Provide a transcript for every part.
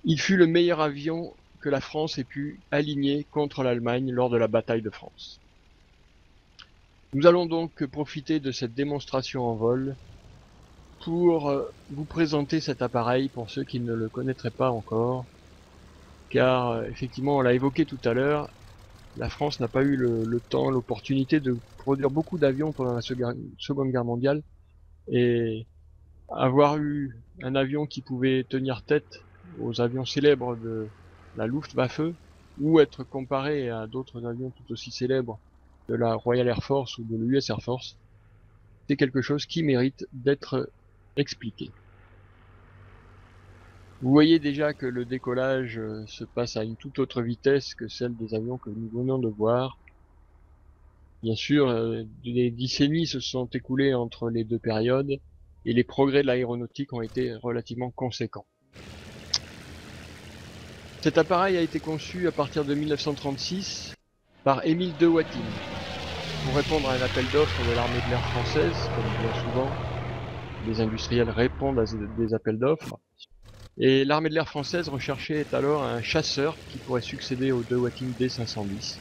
Il fut le meilleur avion que la France ait pu aligner contre l'Allemagne lors de la bataille de France. Nous allons donc profiter de cette démonstration en vol pour vous présenter cet appareil pour ceux qui ne le connaîtraient pas encore, car effectivement, on l'a évoqué tout à l'heure, la France n'a pas eu le temps, l'opportunité de produire beaucoup d'avions pendant la Seconde Guerre mondiale, et avoir eu un avion qui pouvait tenir tête aux avions célèbres de la Luftwaffe, ou être comparé à d'autres avions tout aussi célèbres de la Royal Air Force ou de l'US Air Force, c'est quelque chose qui mérite d'être expliqué. Vous voyez déjà que le décollage se passe à une toute autre vitesse que celle des avions que nous venons de voir. Bien sûr, des décennies se sont écoulées entre les deux périodes et les progrès de l'aéronautique ont été relativement conséquents. Cet appareil a été conçu à partir de 1936 par Émile de Watine pour répondre à un appel d'offres de l'armée de l'air française, comme bien souvent les industriels répondent à des appels d'offres. Et l'armée de l'air française recherchait alors un chasseur qui pourrait succéder au de Watine D510,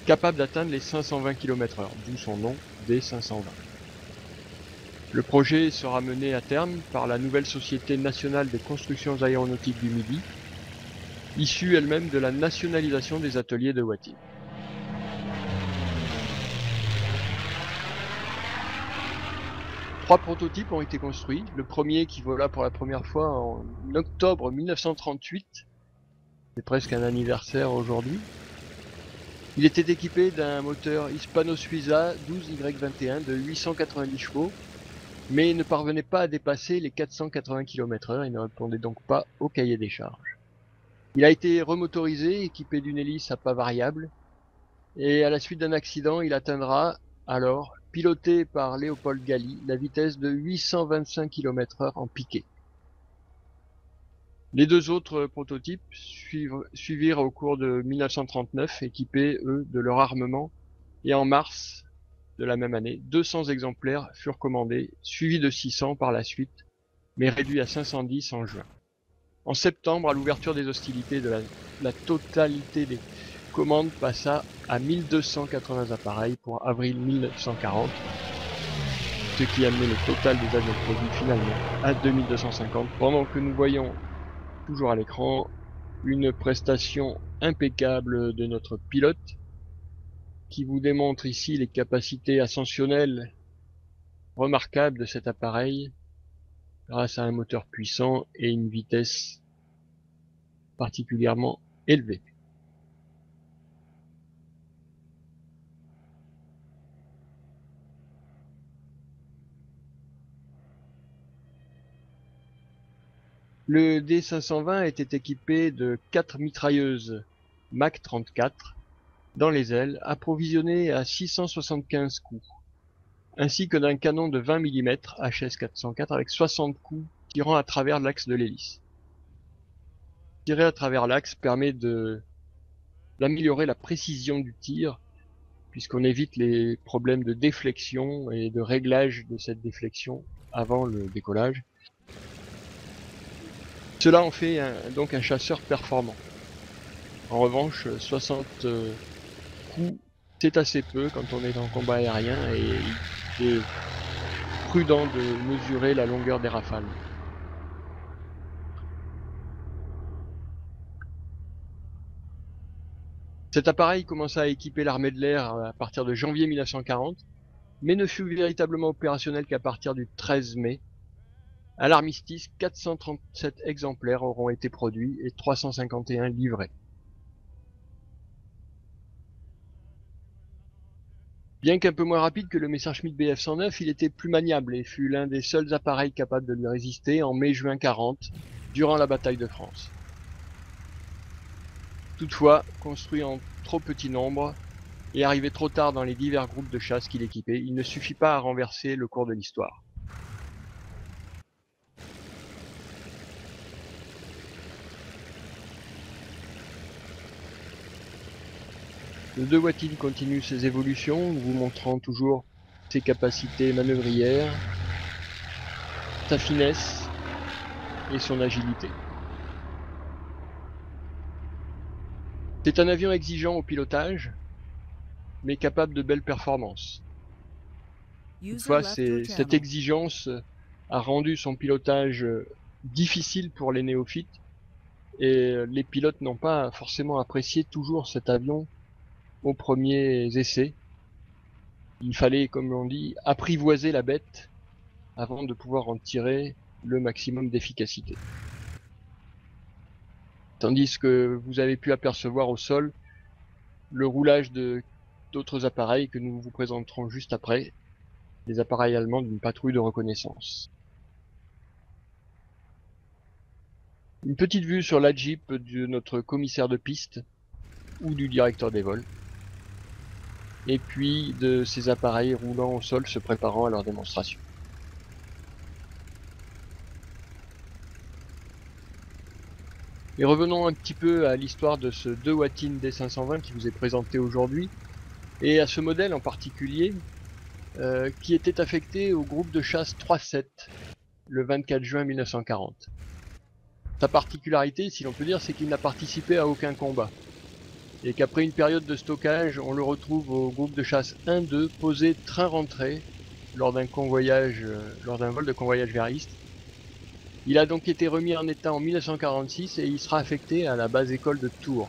capable d'atteindre les 520 km/h, d'où son nom D520. Le projet sera mené à terme par la nouvelle Société nationale des constructions aéronautiques du Midi, issue elle-même de la nationalisation des ateliers de Watine. Trois prototypes ont été construits. Le premier qui vola pour la première fois en octobre 1938. C'est presque un anniversaire aujourd'hui. Il était équipé d'un moteur Hispano-Suiza 12Y21 de 890 chevaux, mais ne parvenait pas à dépasser les 480 km/h et ne répondait donc pas au cahier des charges. Il a été remotorisé, équipé d'une hélice à pas variable, et à la suite d'un accident, il atteindra alors, piloté par Léopold Galli, la vitesse de 825 km/h en piqué. Les deux autres prototypes suivirent au cours de 1939, équipés, eux, de leur armement, et en mars de la même année, 200 exemplaires furent commandés, suivis de 600 par la suite, mais réduits à 510 en juin. En septembre, à l'ouverture des hostilités, la totalité des commandes passa à 1280 appareils pour avril 1940, ce qui amenait le total des avions produits finalement à 2250, pendant que nous voyons toujours à l'écran une prestation impeccable de notre pilote qui vous démontre ici les capacités ascensionnelles remarquables de cet appareil grâce à un moteur puissant et une vitesse particulièrement élevée. Le D520 était équipé de 4 mitrailleuses Mach 34 dans les ailes, approvisionnées à 675 coups, ainsi que d'un canon de 20 mm HS404 avec 60 coups tirant à travers l'axe de l'hélice. Tirer à travers l'axe permet d'améliorer la précision du tir, puisqu'on évite les problèmes de déflexion et de réglage de cette déflexion avant le décollage. Cela en fait donc un chasseur performant. En revanche, 60 coups, c'est assez peu quand on est en combat aérien et il est prudent de mesurer la longueur des rafales. Cet appareil commença à équiper l'armée de l'air à partir de janvier 1940, mais ne fut véritablement opérationnel qu'à partir du 13 mai. À l'armistice, 437 exemplaires auront été produits et 351 livrés. Bien qu'un peu moins rapide que le Messerschmitt Bf 109, il était plus maniable et fut l'un des seuls appareils capables de lui résister en mai-juin 40, durant la bataille de France. Toutefois, construit en trop petit nombre et arrivé trop tard dans les divers groupes de chasse qu'il équipait, il ne suffit pas à renverser le cours de l'histoire. Le de Watine continue ses évolutions, vous montrant toujours ses capacités manœuvrières, sa finesse et son agilité. C'est un avion exigeant au pilotage, mais capable de belles performances. Toutefois, cette exigence a rendu son pilotage difficile pour les néophytes et les pilotes n'ont pas forcément apprécié toujours cet avion aux premiers essais. Il fallait, comme on dit, apprivoiser la bête avant de pouvoir en tirer le maximum d'efficacité. Tandis que vous avez pu apercevoir au sol le roulage d'autres appareils que nous vous présenterons juste après, des appareils allemands d'une patrouille de reconnaissance. Une petite vue sur la Jeep de notre commissaire de piste ou du directeur des vols, et puis de ces appareils roulant au sol se préparant à leur démonstration. Et revenons un petit peu à l'histoire de ce Dewatin D520 qui vous est présenté aujourd'hui, et à ce modèle en particulier, qui était affecté au groupe de chasse 3-7 le 24 juin 1940. Sa particularité, si l'on peut dire, c'est qu'il n'a participé à aucun combat, et qu'après une période de stockage, on le retrouve au groupe de chasse 1-2 posé train rentrée lors d'un vol de convoyage vers Istres. Il a donc été remis en état en 1946 et il sera affecté à la base école de Tours.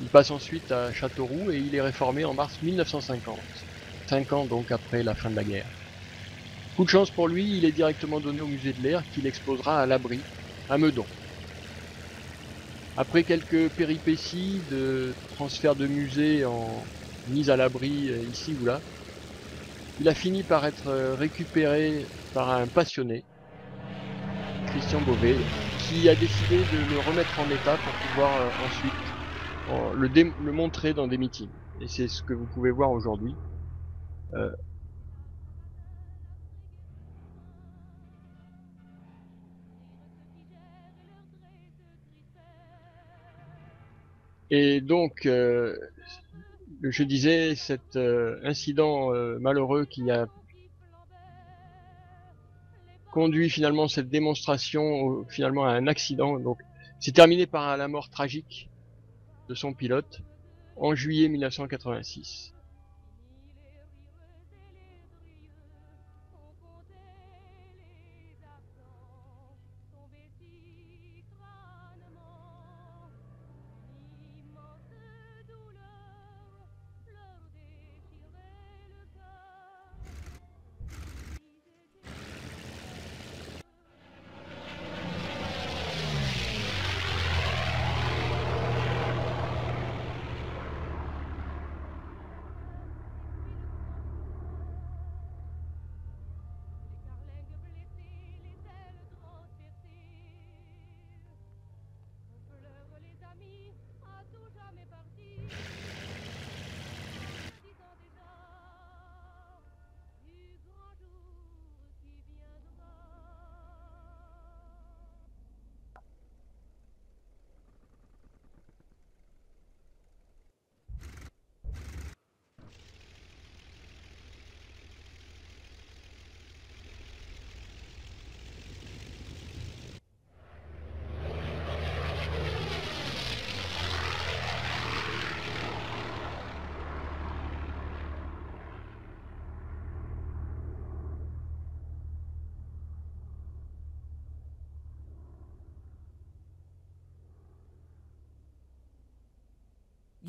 Il passe ensuite à Châteauroux et il est réformé en mars 1950, 5 ans donc après la fin de la guerre. Coup de chance pour lui, il est directement donné au musée de l'air qu'il exposera à l'abri, à Meudon. Après quelques péripéties de transfert de musée en mise à l'abri ici ou là, il a fini par être récupéré par un passionné, Christian Beauvais, qui a décidé de le remettre en état pour pouvoir ensuite le montrer dans des meetings. Et c'est ce que vous pouvez voir aujourd'hui. Et donc, je disais, cet incident malheureux qui a conduit finalement cette démonstration finalement à un accident. Donc, c'est terminé par la mort tragique de son pilote en juillet 1986.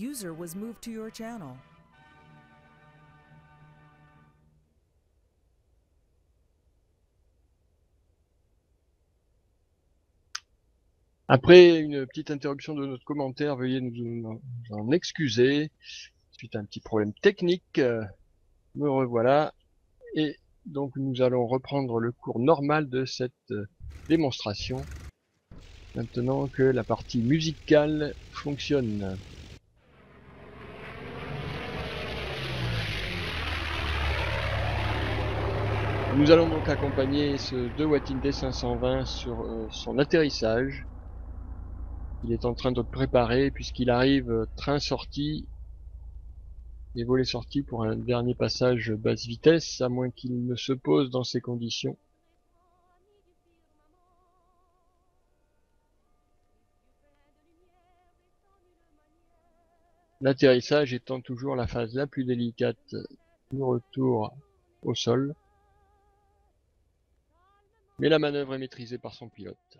User was moved to your channel. Après une petite interruption de notre commentaire, veuillez nous en excuser. Suite à un petit problème technique, me revoilà. Et donc nous allons reprendre le cours normal de cette démonstration, maintenant que la partie musicale fonctionne. Nous allons donc accompagner ce Dewatin D520 sur son atterrissage. Il est en train de préparer puisqu'il arrive train sorti et volet sorti pour un dernier passage basse vitesse, à moins qu'il ne se pose dans ces conditions. l'atterrissage étant toujours la phase la plus délicate du retour au sol, mais la manœuvre est maîtrisée par son pilote.